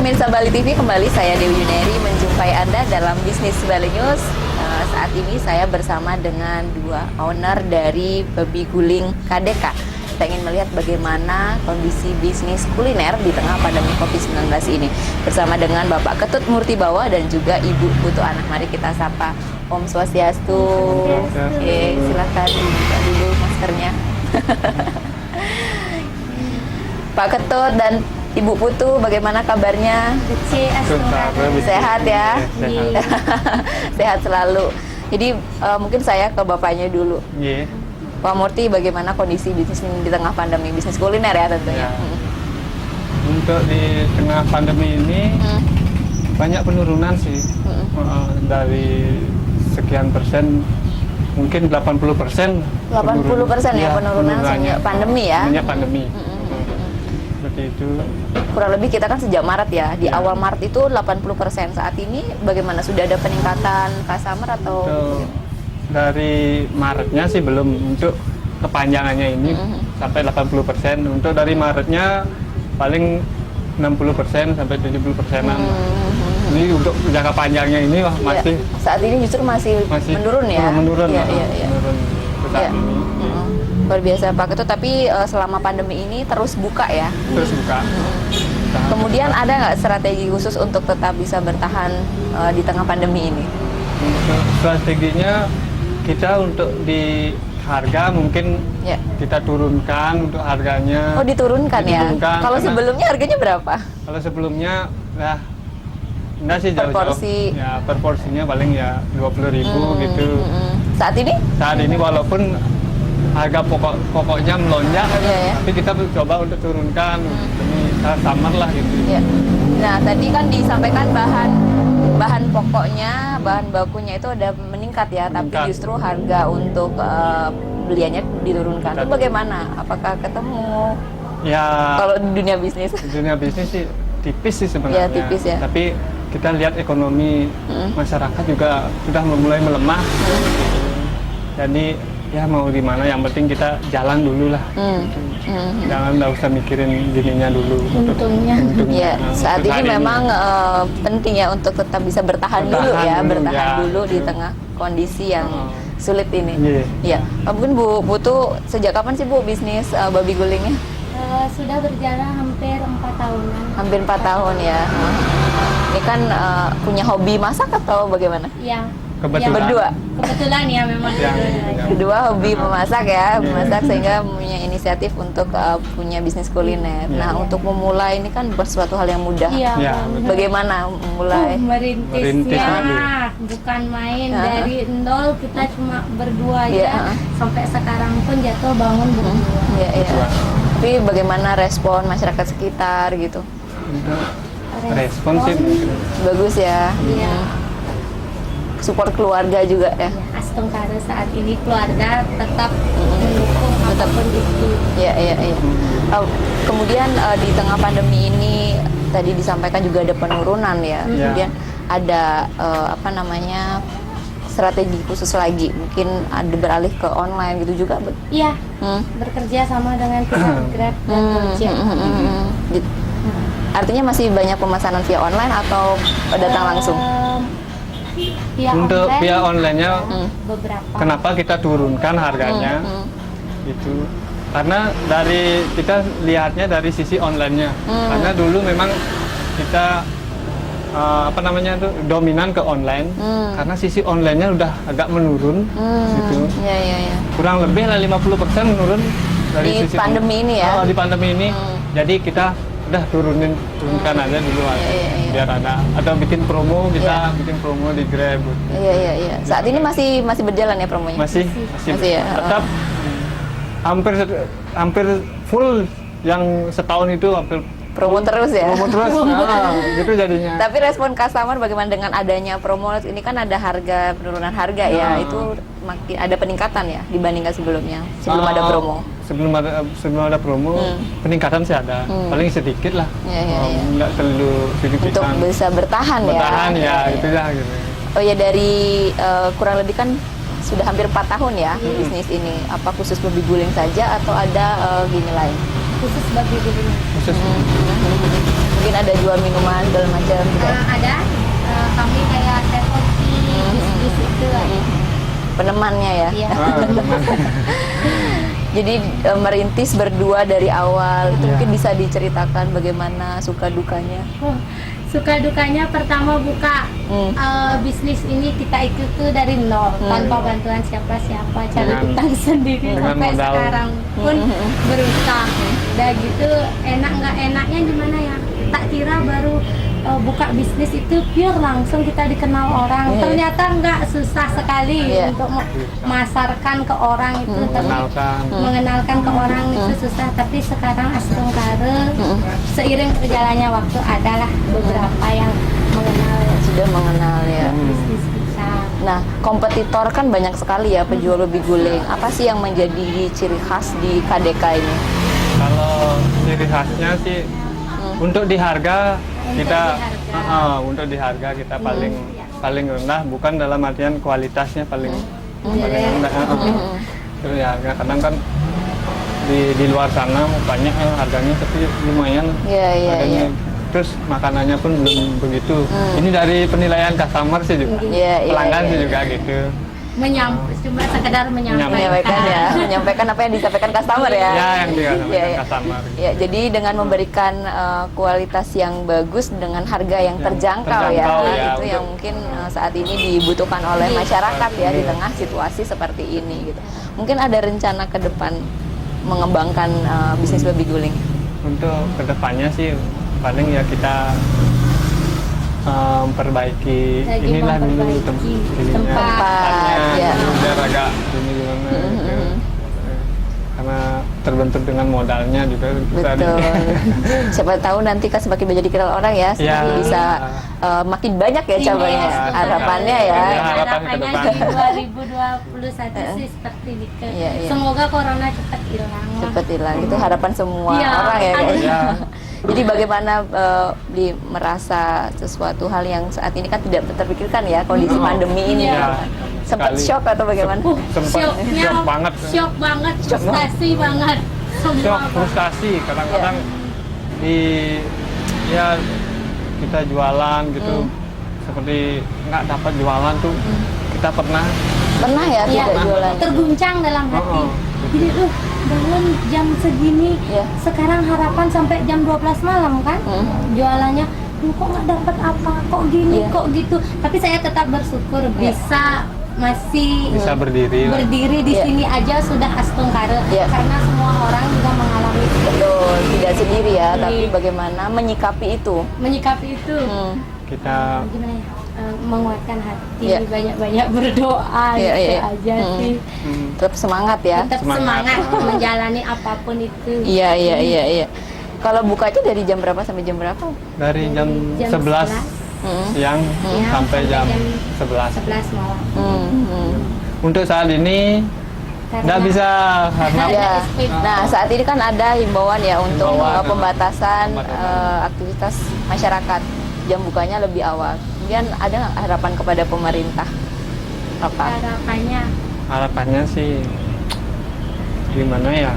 pemirsa Bali TV, kembali saya Dewi Yuneri menjumpai Anda dalam Bisnis Bali News. Saat ini saya bersama dengan dua owner dari Babi Guling KDK. Kita ingin melihat bagaimana kondisi bisnis kuliner di tengah pandemi COVID-19 ini. Bersama dengan Bapak Ketut Murtibawa dan juga Ibu Putu Anak. Mari kita sapa. Om Swastiastu. Oke, silakan dibuka dulu maskernya. Pak Ketut dan Ibu Putu, bagaimana kabarnya? Sehat ya? Sehat selalu. Jadi mungkin saya ke bapaknya dulu. Pak Murti, bagaimana kondisi bisnis di tengah pandemi, bisnis kuliner ya tentunya? Untuk di tengah pandemi ini banyak penurunan sih. Dari sekian persen, mungkin 80%. 80% ya penurunan sejak pandemi ya? Sejak pandemi. Seperti itu. Kurang lebih kita kan sejak Maret ya, di awal Maret itu 80%. Saat ini bagaimana, sudah ada peningkatan customer atau? Dari Maretnya sih belum, untuk kepanjangannya ini sampai 80%. Untuk dari Maretnya paling 60% sampai 70%-an. Ini untuk jangka panjangnya ini masih. Saat ini justru masih menurun ya? Menurun. Menurun saat ini. Luar biasa Pak Ketut, tapi selama pandemi ini terus buka ya? Terus buka. Kemudian ada nggak strategi khusus untuk tetap bisa bertahan di tengah pandemi ini? Untuk strateginya, kita untuk di harga mungkin kita turunkan untuk harganya. Oh, diturunkan ya? Kalau sebelumnya harganya berapa? Kalau sebelumnya, enggak sih jauh-jauh. Porsi. Ya, per porsinya paling ya 20.000 gitu. Saat ini? Saat ini walaupun harga pokoknya melonjak, tapi kita coba untuk turunkan demi customer lah gitu. Nah, tadi kan disampaikan bahan pokoknya, bahan bakunya itu ada meningkat ya, tapi justru harga untuk beliannya diturunkan. Itu bagaimana? Apakah ketemu? Ya. Kalau di dunia bisnis? Dunia bisnis sih tipis sih sebenarnya. Ya, tipis ya. Tapi kita lihat ekonomi masyarakat juga sudah mulai melemah. Jadi ya mau gimana, yang penting kita jalan dulu lah. Jangan usah mikirin gininya dulu. Untungnya. Ya, saat ini memang penting ya untuk tetap bisa bertahan dulu dulu di tengah kondisi yang sulit ini. Ya, mungkin Bu Putu, sejak kapan sih Bu bisnis babi gulingnya? Sudah berjalan hampir 4 tahunan. Hampir 4 tahun ya. Ini kan punya hobi masak atau bagaimana? Iya. Kebetulan ya memang. Kedua hobi memasak ya, memasak sehingga punya inisiatif untuk punya bisnis kuliner. Nah, untuk memulai ini kan bukan suatu hal yang mudah. Bagaimana memulai? Merintisnya bukan main, dari nol kita cuma berdua ya. Sampai sekarang pun jatuh bangun berdua. Tapi bagaimana respon masyarakat sekitar gitu? Respon sih bagus ya. Support keluarga juga ya. Astungkara saat ini keluarga tetap mendukung apapun itu. Iya. Kemudian di tengah pandemi ini tadi disampaikan juga ada penurunan ya. Kemudian ada strategi khusus lagi, mungkin ada beralih ke online gitu juga. Iya. Bekerja sama dengan pihak Grab dan Gojek. Artinya masih banyak pemesanan via online atau datang langsung? Untuk via online-nya beberapa. Kenapa kita turunkan harganya? Itu karena kita lihatnya dari sisi online-nya. Karena dulu memang kita dominan ke online, karena sisi online-nya udah agak menurun gitu. Kurang lebih lah 50% menurun dari sisi pandemi ini ya. Di pandemi ini. Jadi kita udah turunkan aja dulu biar ada, atau bikin promo, kita bikin promo di Grab. Iya. Saat ini masih berjalan ya promonya? Masih ya. Tetap hampir full, yang setahun itu hampir promo terus ya? Promo terus, gitu jadinya. Tapi respon customer bagaimana dengan adanya promo? Ini kan ada penurunan harga ya, itu makin ada peningkatan ya dibandingkan sebelumnya, sebelum ada promo? Sebelum ada promo, peningkatan sih ada, paling sedikit lah, nggak terlalu signifikan. Untuk bisa bertahan itu ya gitu. Oh ya, dari kurang lebih kan sudah hampir 4 tahun ya bisnis ini. Apa khusus babi guling saja atau ada gini lain? Khusus babi guling. Mungkin ada jual minuman segala macam gitu. Ada kami kayak teh kopi di situ ada. Penemannya ya. Iya. teman. Jadi merintis berdua dari awal itu Iya. mungkin bisa diceritakan bagaimana suka dukanya. Suka dukanya pertama buka bisnis ini kita ikut tuh dari nol tanpa bantuan siapa-siapa, cari Dengan- utang sendiri dengan sampai modal. sekarang pun berutang. Udah gitu enak nggak enaknya gimana ya? Tak kira baru buka bisnis itu pure langsung kita dikenal orang. Iya. Ternyata nggak susah sekali Iya. untuk memasarkan ke orang itu. Tapi Kenalkan. mengenalkan ke orang itu susah, tapi sekarang Astungkare seiring berjalannya waktu adalah beberapa yang mengenal Sudah mengenal ya. bisnis kita. Nah, kompetitor kan banyak sekali ya penjual babi guling. Apa sih yang menjadi ciri khas di KDK ini? Kalau ciri khasnya sih untuk di harga kita di harga. untuk di harga kita paling rendah, bukan dalam artian kualitasnya paling rendah. Itu ya kadang kan di luar sana banyak harganya tapi lumayan Iya, iya, harganya. iya. Terus makanannya pun belum begitu. Ini dari penilaian customer sih juga. Iya, iya, Pelanggan iya, sih iya. juga gitu. Cuma sekedar Menyampaikan ya, menyampaikan apa yang disampaikan customer ya. Ya yang dikatakan Iya, iya. customer. Ya, jadi dengan memberikan kualitas yang bagus dengan harga yang terjangkau ya, terjangkau ya, itu untuk- yang mungkin saat ini dibutuhkan oleh masyarakat ya di tengah situasi seperti ini gitu. Mungkin ada rencana ke depan mengembangkan bisnis babi guling. Untuk kedepannya sih paling ya kita memperbaiki Lagi inilah dulu memperbaiki ininya, tempat, ya. biar agak ini gimana gitu. Karena terbentur dengan modalnya juga besar. Betul. Siapa tahu nanti kan semakin banyak dikenal orang ya, semakin Ya. bisa makin banyak ya cabangnya. Iya, Harapannya ya. Ya, harapan ke harapannya depan. di 2021 sih seperti itu. Iya, iya. Semoga corona cepat hilang. Cepat hilang. Itu harapan semua Iya, orang ya. Guys. Ya, Jadi bagaimana merasa sesuatu hal yang saat ini kan tidak terpikirkan ya kondisi pandemi ini. Iya. Sempat Sekali. shock atau bagaimana? sempat shock banget. Shock banget, frustasi banget. Semua Shock, frustasi kadang-kadang ya kita jualan gitu seperti nggak dapat jualan tuh kita pernah Pernah ya Iya, tidak jualan? terguncang dalam hati. Oh, Jadi bangun jam segini, Iya. sekarang harapan sampai jam 12 malam kan jualannya. Kok nggak dapat apa, kok gini, Iya. kok gitu. Tapi saya tetap bersyukur bisa masih bisa berdiri lah. berdiri di Iya. sini aja sudah Astungkare. Iya. Karena semua orang juga mengalami itu. Betul, tidak sendiri ya, Iya. tapi bagaimana menyikapi itu. Menyikapi itu Kita gimana ya? Menguatkan hati, Iya. banyak-banyak berdoa Iya, gitu iya. aja sih. Tetap semangat ya. Tetap Semangat. semangat menjalani apapun itu. Iya, iya, iya, iya. Kalau bukanya dari jam berapa sampai jam berapa? dari jam Jam 11 siang Siang sampai jam 11. 11 malam. Untuk saat ini nggak bisa karena Ya. SPP. Nah, saat ini kan ada himbauan ya untuk Himbauan, pembatasan pembatasan. aktivitas masyarakat. Jam bukanya lebih awal. Kemudian ada nggak harapan kepada pemerintah? Apa? Harapannya harapannya sih gimana ya,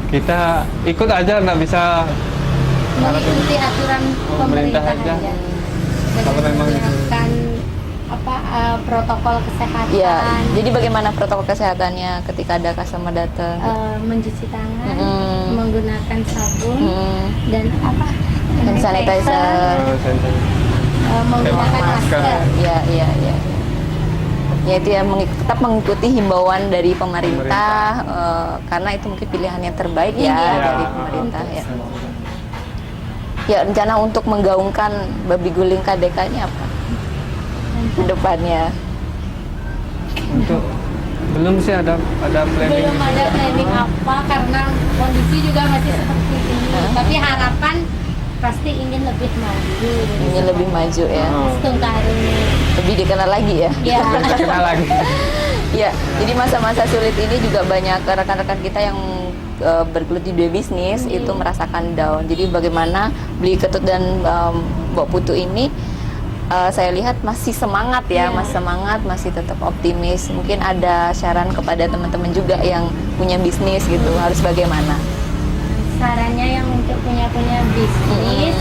kita ikut aja, nggak bisa mengikuti aturan pemerintah pemerintah aja. aja. Kalau Dengan memang menerapkan protokol kesehatan, Ya, jadi bagaimana protokol kesehatannya ketika ada customer datang? mencuci tangan, Mm. menggunakan sabun Hmm, dan hand sanitizer. menggunakan Masker. masker. Ya, iya, iya. Ya itu ya tetap mengikuti himbauan dari pemerintah, karena itu mungkin pilihan yang terbaik ya Iya. dari pemerintah ya. Ya, rencana untuk menggaungkan babi guling KDK ini apa? Ke depannya. Untuk belum sih ada planning. Belum ada planning apa karena kondisi juga masih seperti ini. Tapi harapan pasti ingin lebih maju. Ingin lebih maju ya. Astungkare. Lebih dikenal lagi ya. Ya. Kenal lagi. Ya, jadi masa-masa sulit ini juga banyak rekan-rekan kita yang bergelut di dunia bisnis itu merasakan down. Jadi bagaimana Beli Ketut dan Mbok Putu ini saya lihat masih semangat ya, masih semangat, masih tetap optimis. Mungkin ada saran kepada teman-teman juga yang punya bisnis gitu, harus bagaimana? Sarannya yang untuk punya bisnis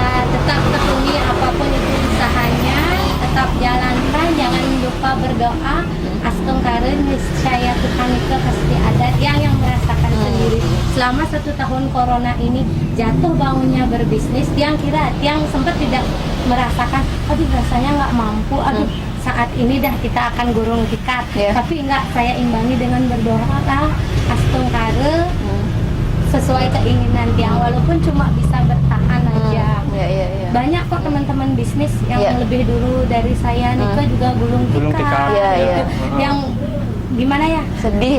ya tetap tekuni apapun itu usahanya, tetap jalankan, jangan lupa berdoa. Astung karen niscaya Tuhan itu pasti ada yang merasakan sendiri. Selama 1 tahun corona ini jatuh bangunnya berbisnis, tiang sempat tidak merasakan, aduh rasanya nggak mampu, aduh saat ini dah kita akan gurung tikat. Tapi enggak, saya imbangi dengan berdoa lah, astung kare sesuai keinginan tiang, walaupun cuma bisa bertahan aja. Banyak kok teman-teman bisnis yang lebih dulu dari saya, Nika juga gulung tikar gitu. Yang gimana ya, sedih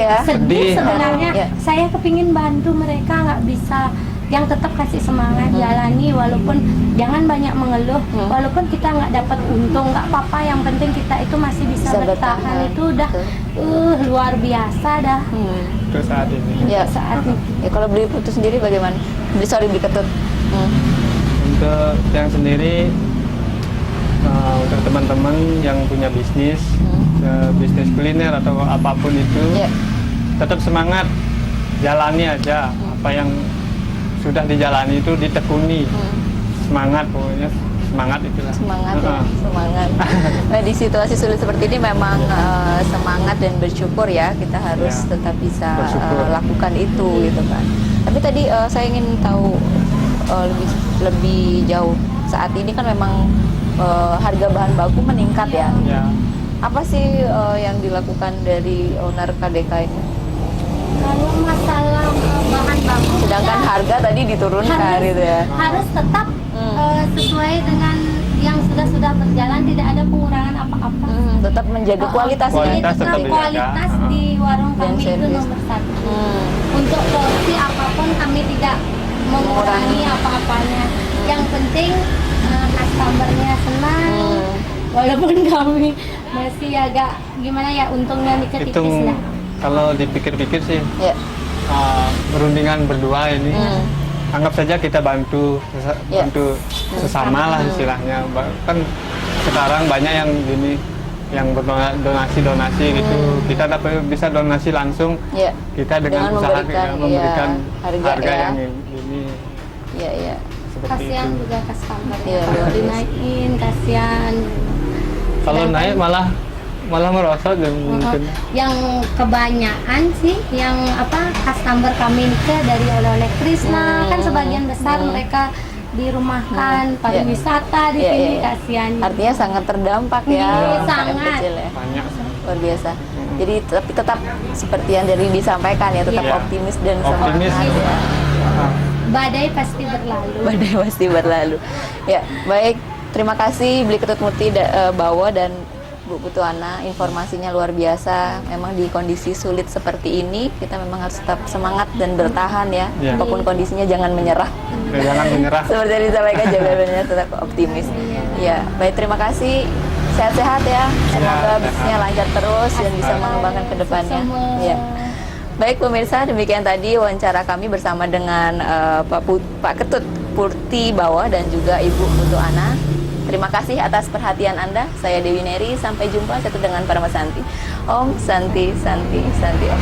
sebenarnya. Saya kepingin bantu mereka, nggak bisa, yang tetap kasih semangat jalani, walaupun jangan banyak mengeluh, walaupun kita nggak dapat untung nggak apa-apa, yang penting kita itu masih bisa bertahan. Itu udah luar biasa dah. Untuk saat ini. Saat ini. Ya, kalau beli putu sendiri bagaimana? Beli ketut. Untuk yang sendiri, untuk teman-teman yang punya bisnis, bisnis kuliner atau apapun itu, tetap semangat, jalani aja. Apa yang sudah dijalani itu ditekuni, semangat pokoknya, semangat itulah. Semangat semangat. Nah, di situasi sulit seperti ini memang semangat dan bersyukur ya, kita harus tetap bisa lakukan itu gitu kan. Tapi tadi saya ingin tahu lebih jauh. Saat ini kan memang harga bahan baku meningkat ya. Apa sih yang dilakukan dari owner KDK ini? Kalau masalah bahan baku, sedangkan harga tadi diturunkan gitu ya. Harus tetap sesuai dengan yang sudah berjalan, tidak ada pengurangan apa-apa. Tetap menjaga kualitasnya. Kualitas di warung kami itu nomor 1. Untuk porsi apapun kami tidak mengurangi apa-apanya. Yang penting customer-nya senang. Walaupun kami masih agak gimana ya, untungnya dikit tipis lah. Kalau dipikir-pikir sih, berundingan berdua ini, anggap saja kita bantu sesama lah istilahnya. Kan sekarang banyak yang gini, yang donasi gitu, kita dapat bisa donasi langsung, kita dengan usaha memberikan harga yang ini. Kasihan juga customer, dinaikin, kasihan. Kalau naik malah merosot mungkin. Yang kebanyakan sih yang customer kami ke dari oleh-oleh Krisna, kan sebagian besar mereka dirumahkan, pariwisata di sini, kasihan. Artinya sangat terdampak ya. Sangat. Kecil ya. Banyak. Luar biasa. Jadi tetap seperti yang dari disampaikan ya, tetap optimis dan semangat ya. Badai pasti berlalu. Badai pasti berlalu. Ya, baik. Terima kasih Beli Ketut Murti Bawo dan Bu Putu Ana, informasinya luar biasa. Memang di kondisi sulit seperti ini kita memang harus tetap semangat dan bertahan ya. Apapun kondisinya jangan menyerah. Jangan menyerah. Seperti yang disampaikan, jawabannya tetap optimis. Ya, baik, terima kasih. Sehat-sehat ya. Semoga bisnisnya lancar terus dan bisa mengembangkan ke depannya. Ya. Baik pemirsa, demikian tadi wawancara kami bersama dengan Pak Ketut Murti Bawo dan juga Ibu Putu Ana. Terima kasih atas perhatian Anda. Saya Dewi Neri, sampai jumpa dengan Parma Santi. Om Santi Santi Santi Om.